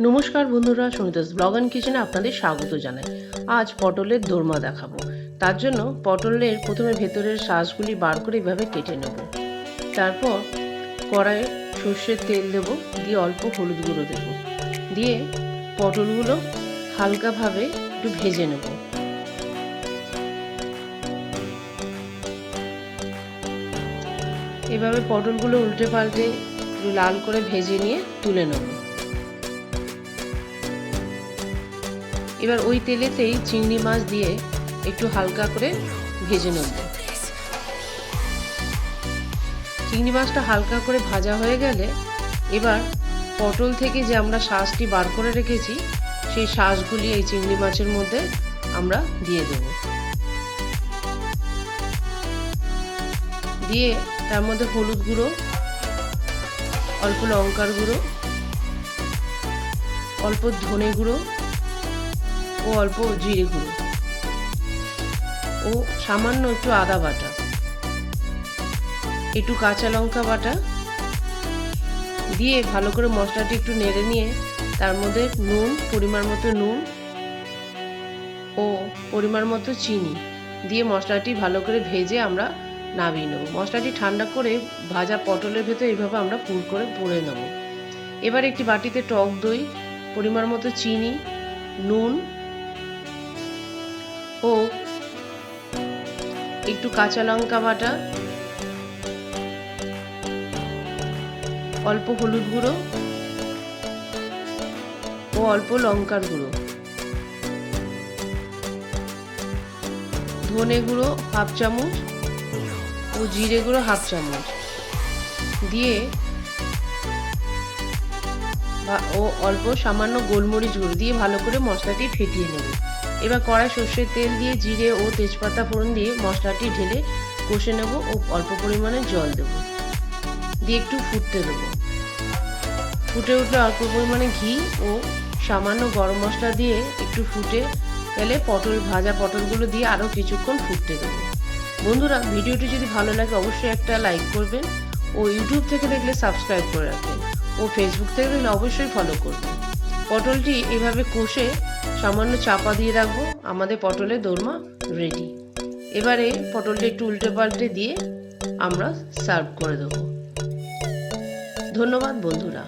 নমস্কার বন্ধুরা, সুনিতাস blog and কিচেনে আপনাদের স্বাগত জানাই। আজ পটলের দোরমা দেখাবো। তার জন্য পটলের প্রথমে ভেতরের শাঁসগুলি বার করে এভাবে কেটে নেব। তারপর কড়াইয়ে সর্ষের তেল দেব, দিয়ে অল্প হলুদ গুঁড়ো দেব, দিয়ে পটলগুলো হালকাভাবে একটু ভেজে নেব। এভাবে পটলগুলো উল্টে পাল্টে লাল করে ভেজে নিয়ে তুলে নেব। এবার ওই তেলেতেই চিংড়ি মাছ দিয়ে একটু হালকা করে ভেজে নেব। চিংড়ি মাছটা হালকা করে ভাজা হয়ে গেলে এবার পটল থেকে যে আমরা শাঁসটি বার করে রেখেছি সেই শাঁসগুলি এই চিংড়ি মাছের মধ্যে আমরা দিয়ে দেব। দিয়ে তার মধ্যে হলুদ গুঁড়ো, অল্প লঙ্কার গুঁড়ো, অল্প ধনে গুঁড়ো ও অল্প জিরে গুঁড়ো ও সামান্য একটু আদা বাটা, একটু কাঁচা লঙ্কা বাটা দিয়ে ভালো করে মশলাটি একটু নেড়ে নিয়ে তার মধ্যে নুন, পরিমাণ মতো নুন ও পরিমাণ মতো চিনি দিয়ে মশলাটি ভালো করে ভেজে আমরা নামিয়ে নেব। মশলাটি ঠান্ডা করে ভাজা পটলের ভেতর এইভাবে আমরা পুর করে পুড়ে নেব। এবার একটি বাটিতে টক দই, পরিমাণ মতো চিনি, নুন ও একটু কাঁচা লঙ্কা বাটা, অল্প হলুদ গুঁড়ো ও অল্প লঙ্কার গুঁড়ো, ধনে গুঁড়ো হাফ চামচ ও জিরে গুঁড়ো হাফ চামচ দিয়ে ও অল্প সামান্য গোলমরিচ গুঁড়ো দিয়ে ভালো করে মশলাটি ফেটিয়ে নেব। এবার কড়াই সর্ষের তেল দিয়ে জিরে ও তেজপাতা ফোড়ন দিয়ে মশলাটি ঢেলে কষে নেব ও অল্প পরিমাণে জল দেব, দিয়ে একটু ফুটতে দেবো। ফুটে উঠলে অল্প পরিমাণে ঘি ও সামান্য গরম মশলা দিয়ে একটু ফুটে গেলে ভাজা পটলগুলো দিয়ে আরও কিছুক্ষণ ফুটতে দেবো। বন্ধুরা, ভিডিওটি যদি ভালো লাগে অবশ্যই একটা লাইক করবেন ও ইউটিউব থেকে দেখলে সাবস্ক্রাইব করে রাখবেন ও ফেসবুক থেকে দেখলে অবশ্যই ফলো করবেন। পটলটি এভাবে কষে সামান্য চাপা দিয়ে রাখবো। আমাদের পটলের দোরমা রেডি। এবারে পটলটি একটু উল্টে পাল্টে দিয়ে আমরা সার্ভ করে দেবো। ধন্যবাদ বন্ধুরা।